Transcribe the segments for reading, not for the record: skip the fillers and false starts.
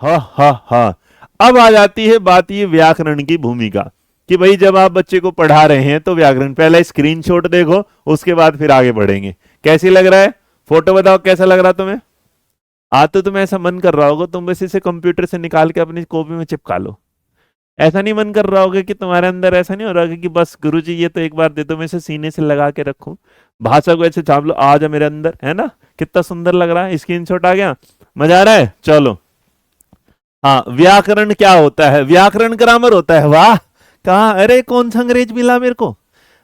हा। अब आ जाती है बात ये व्याकरण की भूमिका, कि भाई जब आप बच्चे को पढ़ा रहे हैं तो व्याकरण, पहले स्क्रीनशॉट देखो, उसके बाद फिर आगे बढ़ेंगे। कैसी लग रहा है? फोटो बताओ कैसा लग रहा तुम्हें? तो तुम्हें ऐसा मन कर रहा होगा तुम बस इसे कंप्यूटर से निकाल के अपनी कॉपी में चिपका लो। ऐसा नहीं मन कर रहा होगा कि तुम्हारे अंदर ऐसा नहीं हो रहा कि बस गुरुजी ये तो एक बार दे दो, मैं इसे सीने से लगा के रखूं, भाषा को ऐसे छाप लो, आ जा मेरे अंदर, है ना? कितना सुंदर लग रहा है, स्क्रीनशॉट आ गया, मजा आ रहा है? चलो। हाँ, व्याकरण क्या होता है? व्याकरण ग्रामर होता है। वाह, कहा, अरे कौन सा अंग्रेज मिला मेरे को।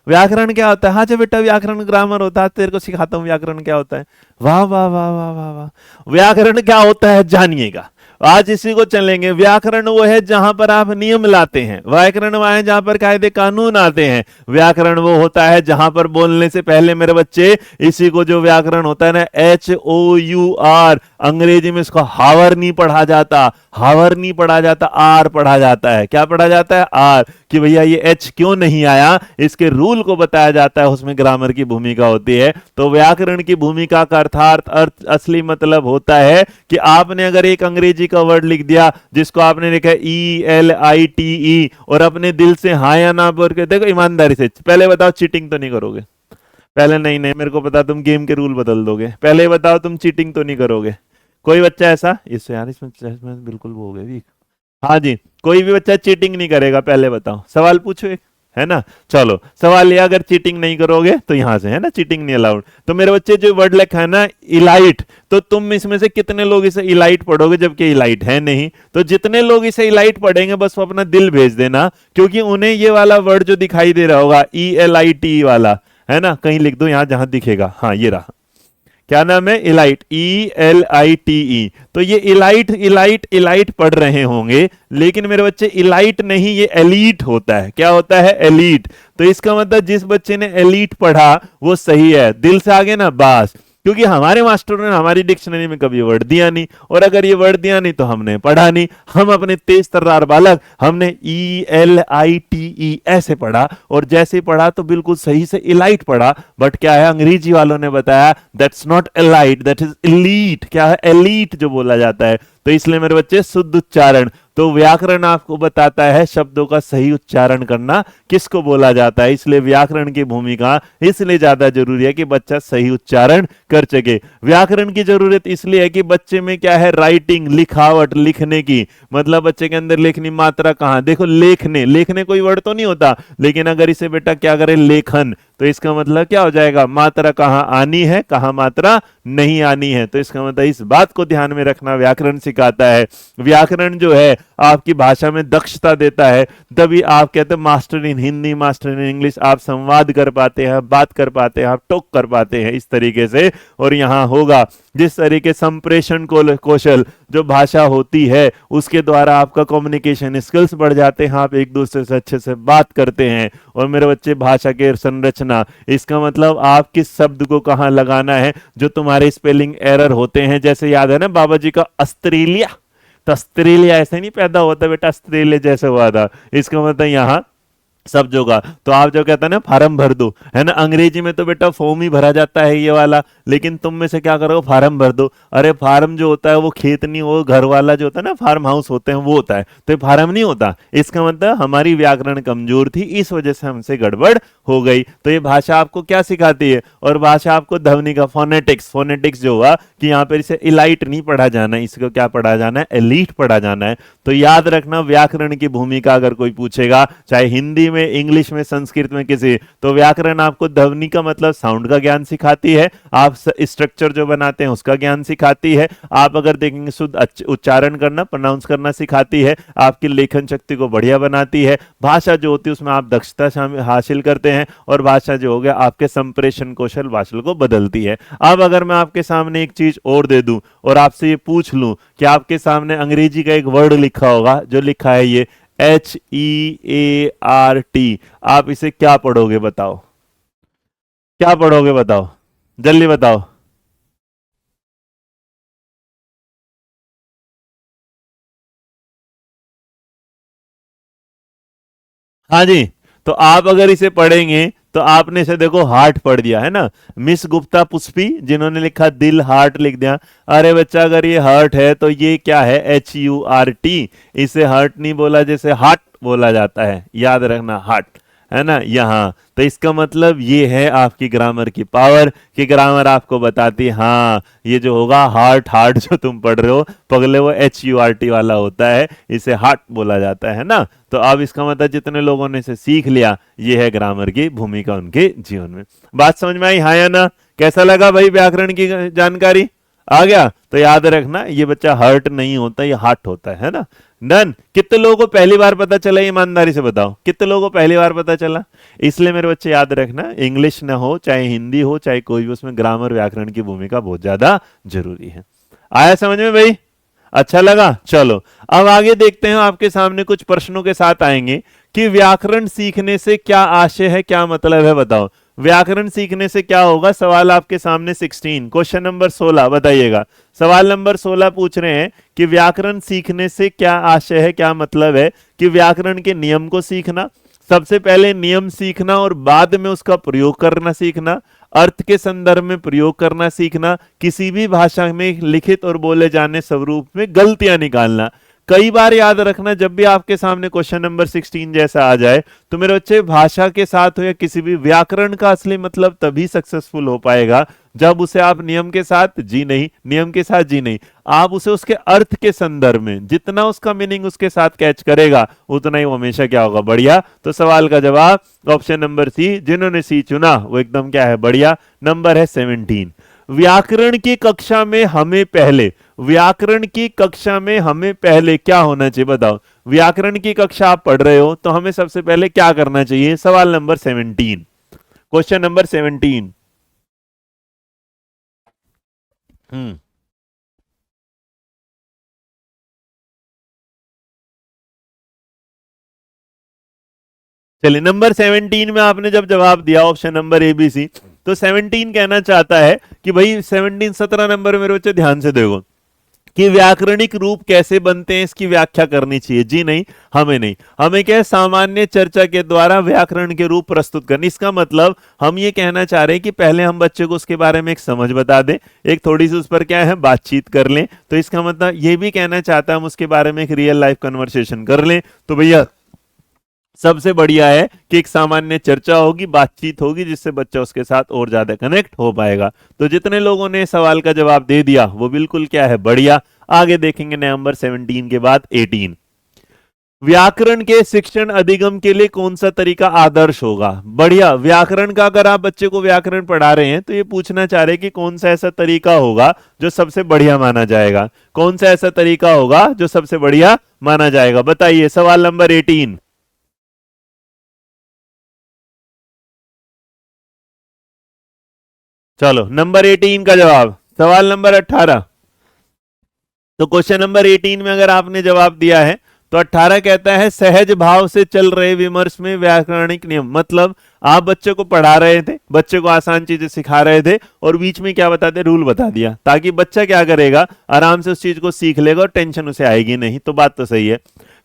व्याकरण क्या होता है? हाँ जी बेटा, व्याकरण ग्रामर होता है, तेरे को सिखाता हूँ व्याकरण क्या होता है। वाह वाह वाह वाह वाह वाह। व्याकरण क्या होता है जानिएगा, आज इसी को चलेंगे। व्याकरण वो है जहां पर आप नियम लाते हैं, व्याकरण वह है जहां पर कायदे कानून आते हैं। व्याकरण वो होता है जहां पर बोलने से पहले मेरे बच्चे, इसी को जो व्याकरण होता है ना, HOUR, अंग्रेजी में इसको हावर नहीं पढ़ा जाता, हावर नहीं पढ़ा जाता, आर पढ़ा जाता है। क्या पढ़ा जाता है? आर। कि भैया ये एच क्यों नहीं आया, इसके रूल को बताया जाता है, उसमें ग्रामर की भूमिका होती है। तो व्याकरण की भूमिका का अर्थात अर्थ असली मतलब होता है कि आपने अगर एक अंग्रेजी का वर्ड लिख दिया जिसको आपने लिखा है ELITE, और अपने दिल से हाँ या ना बोल के देखो, ईमानदारी से पहले बताओ चीटिंग तो नहीं करोगे? पहले नहीं नहीं, मेरे को पता तुम गेम के रूल बदल दोगे, पहले बताओ तुम चीटिंग तो नहीं करोगे? कोई बच्चा ऐसा, इससे यार इसमें बिल्कुल वो हो गए वीक। हाँ जी, कोई भी बच्चा चीटिंग नहीं करेगा, पहले बताओ, सवाल पूछो एक, है ना? चलो, सवाल ये, अगर चीटिंग नहीं करोगे तो यहां से, है ना, चीटिंग नहीं अलाउड। तो मेरे बच्चे जो वर्ड लिखा है ना इलाइट, तो तुम इसमें से कितने लोग इसे इलाइट पढ़ोगे जबकि इलाइट है नहीं? तो जितने लोग इसे इलाइट पढ़ेंगे बस वो अपना दिल भेज देना, क्योंकि उन्हें ये वाला वर्ड जो दिखाई दे रहा होगा ELIT वाला, है ना, कहीं लिख दो यहां जहां दिखेगा, हाँ ये रहा। क्या नाम है? Elite, ELITE। तो ये इलाइट इलाइट इलाइट पढ़ रहे होंगे, लेकिन मेरे बच्चे इलाइट नहीं, ये एलीट होता है। क्या होता है? एलीट। तो इसका मतलब जिस बच्चे ने एलीट पढ़ा वो सही है, दिल से आगे ना बस, क्योंकि हमारे मास्टरों ने हमारी डिक्शनरी में कभी वर्ड दिया नहीं, और अगर ये वर्ड दिया नहीं तो हमने पढ़ा नहीं। हम अपने तेज तर्रार बालक, हमने ELITE ऐसे पढ़ा, और जैसे पढ़ा तो बिल्कुल सही से इलाइट पढ़ा। बट क्या है, अंग्रेजी वालों ने बताया that's not elite, that is elite. क्या है? एलीट जो बोला जाता है। तो इसलिए मेरे बच्चे शुद्ध उच्चारण, तो व्याकरण आपको बताता है शब्दों का सही उच्चारण करना किसको बोला जाता है। इसलिए व्याकरण की भूमिका इसलिए ज्यादा जरूरी है कि बच्चा सही उच्चारण कर सके। व्याकरण की जरूरत इसलिए है कि बच्चे में क्या है, राइटिंग, लिखावट, लिखने की, मतलब बच्चे के अंदर लेखनी मात्रा कहां, देखो लेखने, लेखने कोई वर्ड तो नहीं होता, लेकिन अगर इसे बेटा क्या करें, लेखन, तो इसका मतलब क्या हो जाएगा, मात्रा कहां आनी है, कहां मात्रा नहीं आनी है। तो इसका मतलब इस बात को ध्यान में रखना व्याकरण सिखाता है। व्याकरण जो है आपकी भाषा में दक्षता देता है, तभी आप कहते हैं master in Hindi, master in English, आप संवाद कर पाते हैं, बात कर पाते हैं, आप टॉक कर पाते हैं इस तरीके से। और यहां होगा जिस तरीके संप्रेषण कौशल जो भाषा होती है उसके द्वारा आपका कम्युनिकेशन स्किल्स बढ़ जाते हैं, आप एक दूसरे से अच्छे से बात करते हैं। और मेरे बच्चे, भाषा के संरचना, इसका मतलब आप किस शब्द को कहां लगाना है, जो तुम्हारे स्पेलिंग एरर होते हैं, जैसे याद है ना बाबा जी का ऑस्ट्रेलिया, तो ऑस्ट्रेलिया ऐसे नहीं पैदा होता बेटा, ऑस्ट्रेलिया जैसे हुआ था, इसका मतलब यहां सब होगा। तो आप जो कहते हैं ना फार्म भर दो, है ना, अंग्रेजी में तो बेटा फॉर्म ही भरा जाता है ये वाला, लेकिन तुम में से क्या करोगे, फार्म भर दो। अरे फार्म जो होता है वो खेत नहीं, वो घर वाला जो होता है ना, फार्म हाउस होते हैं वो होता है, तो ये फार्म नहीं होता। इसका मतलब हमारी व्याकरण कमजोर थी, इस वजह से हमसे गड़बड़ हो गई। तो ये भाषा आपको क्या सिखाती है, और भाषा आपको ध्वनि का फोनेटिक्स, फोनेटिक्स जो हुआ कि यहाँ पर इसे इलाइट नहीं पढ़ा जाना है, इसको क्या पढ़ा जाना है, एलीट पढ़ा जाना है। तो याद रखना व्याकरण की भूमिका अगर कोई पूछेगा, चाहे हिंदी में, इंग्लिश में, संस्कृत में, किसी, तो व्याकरण आपको ध्वनि का मतलब साउंड का ज्ञान सिखाती है, आप स्ट्रक्चर जो बनाते हैं उसका ज्ञान सिखाती है, आप अगर देखेंगे शुद्ध उच्चारण करना, प्रोनाउंस करना सिखाती है, आपकी लेखन शक्ति को बढ़िया बनाती है। भाषा जो होती है उसमें आप दक्षता हासिल करते हैं, और भाषा जो हो गया आपके संप्रेषण कौशल, भाषा को बदलती है। अब अगर मैं आपके सामने एक चीज और दे दूं और आपसे ये पूछ लूं कि आपके सामने अंग्रेजी का एक वर्ड लिखा होगा, जो लिखा है ये HEART, आप इसे क्या पढ़ोगे बताओ? क्या पढ़ोगे बताओ, जल्दी बताओ। हाँ जी, तो आप अगर इसे पढ़ेंगे तो आपने इसे देखो हार्ट पढ़ दिया है ना। मिस गुप्ता पुष्पी जिन्होंने लिखा दिल हार्ट लिख दिया। अरे बच्चा अगर ये हर्ट है तो ये क्या है, HURT। इसे हर्ट नहीं बोला, जैसे हार्ट बोला जाता है, याद रखना हार्ट, है ना यहाँ। तो इसका मतलब ये है आपकी ग्रामर की पावर कि ग्रामर आपको बताती हाँ ये जो होगा हार्ट, हार्ट जो तुम पढ़ रहे हो पगले वो HURT वाला होता है, इसे हार्ट बोला जाता है ना। तो अब इसका मतलब जितने लोगों ने इसे सीख लिया, ये है ग्रामर की भूमिका उनके जीवन में। बात समझ में आई हाँ या ना? कैसा लगा भाई व्याकरण की जानकारी? आ गया? तो याद रखना ये बच्चा हर्ट नहीं होता, ये हार्ट होता है ना। डन। कितने लोगों को पहली बार पता चला, ईमानदारी से बताओ कितने लोगों को पहली बार पता चला? इसलिए मेरे बच्चे याद रखना, इंग्लिश ना हो चाहे हिंदी हो चाहे कोई भी, उसमें ग्रामर व्याकरण की भूमिका बहुत ज्यादा जरूरी है। आया समझ में भाई? अच्छा लगा? चलो अब आगे देखते हैं, आपके सामने कुछ प्रश्नों के साथ आएंगे कि व्याकरण सीखने से क्या आशय है, क्या मतलब है, बताओ। व्याकरण सीखने से क्या होगा? सवाल आपके सामने 16, क्वेश्चन नंबर 16 बताइएगा। सवाल नंबर 16 पूछ रहे हैं कि व्याकरण सीखने से क्या आशय है, क्या मतलब है? कि व्याकरण के नियम को सीखना, सबसे पहले नियम सीखना और बाद में उसका प्रयोग करना सीखना, अर्थ के संदर्भ में प्रयोग करना सीखना, किसी भी भाषा में लिखित और बोले जाने स्वरूप में गलतियां निकालना। कई बार याद रखना, जब भी आपके सामने क्वेश्चन नंबर 16 जैसा आ जाए तो मेरे बच्चे भाषा के साथ हो या किसी भी, व्याकरण का असली मतलब तभी सक्सेसफुल हो पाएगा जब उसे आप नियम के साथ जी नहीं, नियम के साथ जी नहीं, आप उसे उसके अर्थ के संदर्भ में जितना उसका मीनिंग उसके साथ कैच करेगा उतना ही वो हमेशा क्या होगा, बढ़िया। तो सवाल का जवाब ऑप्शन नंबर सी, जिन्होंने सी चुना वो एकदम क्या है, बढ़िया। नंबर है 17। व्याकरण की कक्षा में हमें पहले, व्याकरण की कक्षा में हमें पहले क्या होना चाहिए बताओ। व्याकरण की कक्षा आप पढ़ रहे हो तो हमें सबसे पहले क्या करना चाहिए? सवाल नंबर 17, क्वेश्चन नंबर 17। हम्म चलिए, नंबर 17 में आपने जब जवाब दिया ऑप्शन नंबर ABC, तो 17 कहना चाहता है कि भाई 17, 17 नंबर मेरे बच्चे ध्यान से देखो कि व्याकरणिक रूप कैसे बनते हैं इसकी व्याख्या करनी चाहिए। जी नहीं, हमें नहीं, हमें क्या है, सामान्य चर्चा के द्वारा व्याकरण के रूप प्रस्तुत करनी। इसका मतलब हम ये कहना चाह रहे हैं कि पहले हम बच्चे को उसके बारे में एक समझ बता दें, एक थोड़ी सी उस पर क्या है बातचीत कर लें। तो इसका मतलब ये भी कहना चाहता है हम उसके बारे में एक रियल लाइफ कन्वर्सेशन कर लें। तो भैया सबसे बढ़िया है कि एक सामान्य चर्चा होगी, बातचीत होगी, जिससे बच्चा उसके साथ और ज्यादा कनेक्ट हो पाएगा। तो जितने लोगों ने सवाल का जवाब दे दिया वो बिल्कुल क्या है, बढ़िया। आगे देखेंगे नंबर 17 के बाद 18। व्याकरण के शिक्षण अधिगम के लिए कौन सा तरीका आदर्श होगा? बढ़िया। व्याकरण का अगर आप बच्चे को व्याकरण पढ़ा रहे हैं तो ये पूछना चाह रहे हैं कि कौन सा ऐसा तरीका होगा जो सबसे बढ़िया माना जाएगा, कौन सा ऐसा तरीका होगा जो सबसे बढ़िया माना जाएगा, बताइए। सवाल नंबर 18। चलो नंबर 18 का जवाब, सवाल नंबर 18। तो क्वेश्चन नंबर 18 में अगर आपने जवाब दिया है तो 18 कहता है सहज भाव से चल रहे विमर्श में व्याकरणिक नियम। मतलब आप बच्चे को पढ़ा रहे थे, बच्चे को आसान चीजें सिखा रहे थे और बीच में क्या बता दे, रूल बता दिया, ताकि बच्चा क्या करेगा, आराम से उस चीज को सीख लेगा और टेंशन उसे आएगी नहीं। तो बात तो सही है।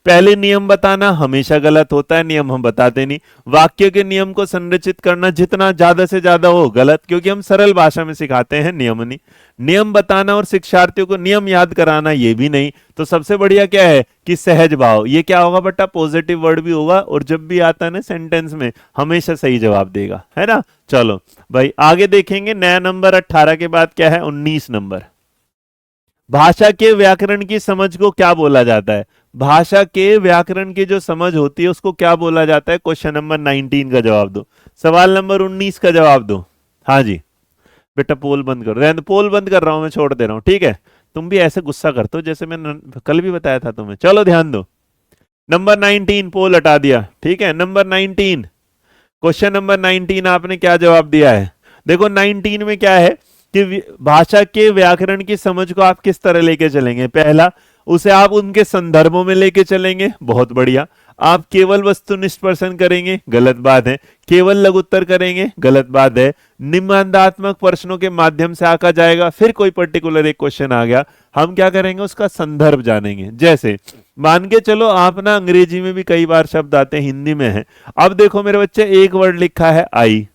पहले नियम बताना हमेशा गलत होता है, नियम हम बताते नहीं। वाक्य के नियम को संरचित करना जितना ज्यादा से ज्यादा हो गलत, क्योंकि हम सरल भाषा में सिखाते हैं, नियम नहीं। नियम बताना और शिक्षार्थियों को नियम याद कराना ये भी नहीं। तो सबसे बढ़िया क्या है कि सहज भाव, ये क्या होगा बेटा, पॉजिटिव वर्ड भी होगा और जब भी आता है ना सेंटेंस में हमेशा सही जवाब देगा, है ना। चलो भाई आगे देखेंगे, नया नंबर 18 के बाद क्या है, 19 नंबर। भाषा के व्याकरण की समझ को क्या बोला जाता है? भाषा के व्याकरण की जो समझ होती है उसको क्या बोला जाता है? क्वेश्चन नंबर 19 का जवाब दो, सवाल नंबर 19 का जवाब दो। हाँ जी बेटा, पोल बंद करो, रहने दो, पोल बंद कर रहा हूं मैं, छोड़ दे रहा हूं, ठीक है। तुम भी ऐसे गुस्सा करते हो जैसे मैंने कल भी बताया था तुम्हें। चलो ध्यान दो, नंबर 19 पोल हटा दिया, ठीक है। नंबर 19, क्वेश्चन नंबर 19 आपने क्या जवाब दिया है? देखो 19 में क्या है कि भाषा के व्याकरण की समझ को आप किस तरह लेके चलेंगे। पहला, उसे आप उनके संदर्भों में लेके चलेंगे, बहुत बढ़िया। आप केवल वस्तुनिष्ठ प्रश्न करेंगे, गलत बात है। केवल लघुत्तर करेंगे, गलत बात है। निबंधात्मक प्रश्नों के माध्यम से आका जाएगा, फिर कोई पर्टिकुलर एक क्वेश्चन आ गया, हम क्या करेंगे, उसका संदर्भ जानेंगे। जैसे मान के चलो आप ना, अंग्रेजी में भी कई बार शब्द आते हैं, हिंदी में है। अब देखो मेरे बच्चे, एक वर्ड लिखा है आई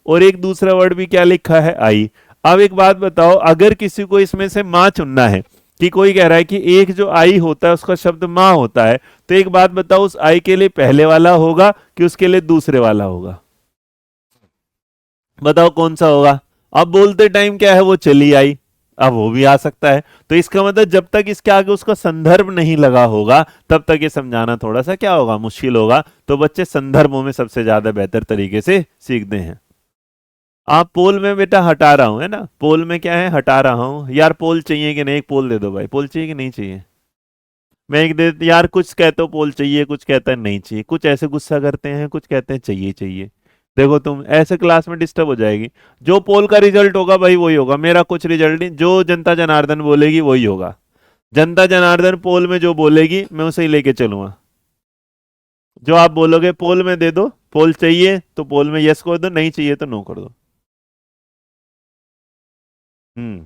और एक दूसरा वर्ड भी क्या लिखा है, आई। अब एक बात बताओ, अगर किसी को इसमें से मां चुनना है, कि कोई कह रहा है कि एक जो आई होता है उसका शब्द मां होता है, तो एक बात बताओ, उस आई के लिए पहले वाला होगा कि उसके लिए दूसरे वाला होगा? बताओ कौन सा होगा? अब बोलते टाइम क्या है, वो चली आई, अब वो भी आ सकता है। तो इसका मतलब जब तक इसके आगे उसका संदर्भ नहीं लगा होगा, तब तक ये समझाना थोड़ा सा क्या होगा, मुश्किल होगा। तो बच्चे संदर्भों में सबसे ज्यादा बेहतर तरीके से सीखते हैं। आप पोल में बेटा हटा रहा हूं, है ना, पोल में क्या है, हटा रहा हूं। यार पोल चाहिए कि नहीं? एक पोल दे दो भाई, पोल चाहिए कि नहीं चाहिए? मैं एक दे यार, कुछ कहते हो पोल चाहिए, कुछ कहता है नहीं चाहिए, कुछ ऐसे गुस्सा करते हैं, कुछ कहते हैं चाहिए चाहिए। देखो तुम ऐसे क्लास में डिस्टर्ब हो जाएगी। जो पोल का रिजल्ट होगा भाई वही होगा, मेरा कुछ रिजल्ट नहीं, जो जनता जनार्दन बोलेगी वही होगा। जनता जनार्दन पोल में जो बोलेगी मैं उसे ही लेके चलूंगा। जो आप बोलोगे पोल में दे दो, पोल चाहिए तो पोल में यस कर दो, नहीं चाहिए तो नो कर दो। हम्म।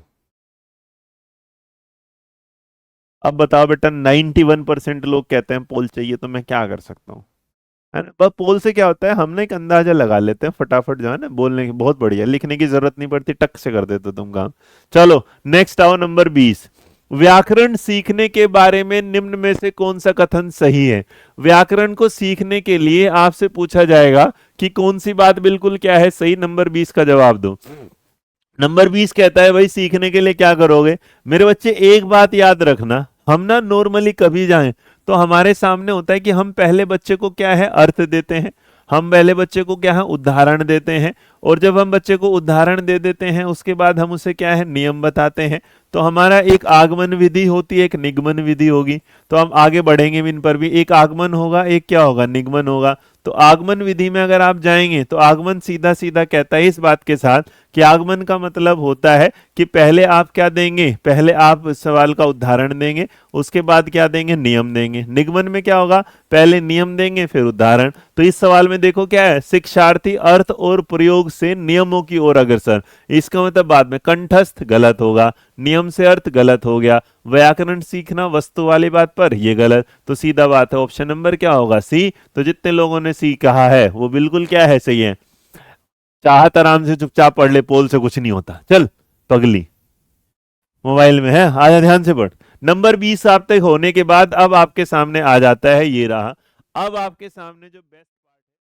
अब बताओ बेटा, 91% लोग कहते हैं पोल चाहिए, तो मैं क्या कर सकता हूँ? है ना, बस पोल से क्या होता है, हमने एक अंदाजा लगा लेते हैं फटाफट, जो है ना बोलने की, बहुत बढ़िया, लिखने की जरूरत नहीं पड़ती, टक से कर देते तुम काम। चलो नेक्स्ट आओ, नंबर 20। व्याकरण सीखने के बारे में निम्न में से कौन सा कथन सही है? व्याकरण को सीखने के लिए आपसे पूछा जाएगा कि कौन सी बात बिल्कुल क्या है सही, नंबर 20 का जवाब दो। नंबर 20 कहता है भाई सीखने के लिए क्या करोगे? मेरे बच्चे एक बात याद रखना, हम ना नॉर्मली कभी जाएं तो हमारे सामने होता है कि हम पहले बच्चे को क्या है, अर्थ देते हैं, हम पहले बच्चे को क्या है, उदाहरण देते हैं। और जब हम बच्चे को उदाहरण दे देते हैं, उसके बाद हम उसे क्या है, नियम बताते हैं। तो हमारा एक आगमन विधि होती है, एक निगमन विधि होगी। तो हम आगे बढ़ेंगे भी इन पर भी, एक आगमन होगा, एक क्या होगा, निगमन होगा। तो आगमन विधि में अगर आप जाएंगे तो आगमन सीधा सीधा कहता है इस बात के साथ कि आगमन का मतलब होता है कि पहले आप क्या देंगे, पहले आप सवाल का उदाहरण देंगे, उसके बाद क्या देंगे, नियम देंगे। निगमन में क्या होगा, पहले नियम देंगे फिर उदाहरण। तो इस सवाल में देखो क्या है, शिक्षार्थी अर्थ और प्रयोग से नियमों की ओर अग्रसर। इसका मतलब बाद में कंठस्थ, गलत होगा। नियम से अर्थ, गलत हो गया। व्याकरण सीखना वस्तु वाली बात पर, ये गलत। तो सीधा बात है, ऑप्शन नंबर क्या होगा, सी। तो जितने लोगों ने सी कहा है वो बिल्कुल क्या है, सही है। चाहत आराम से चुपचाप पढ़ ले, पोल से कुछ नहीं होता। चल पगली, मोबाइल में है, आजा ध्यान से पढ़। नंबर 20 आप तक होने के बाद अब आपके सामने आ जाता है, ये रहा। अब आपके सामने जो बेस्ट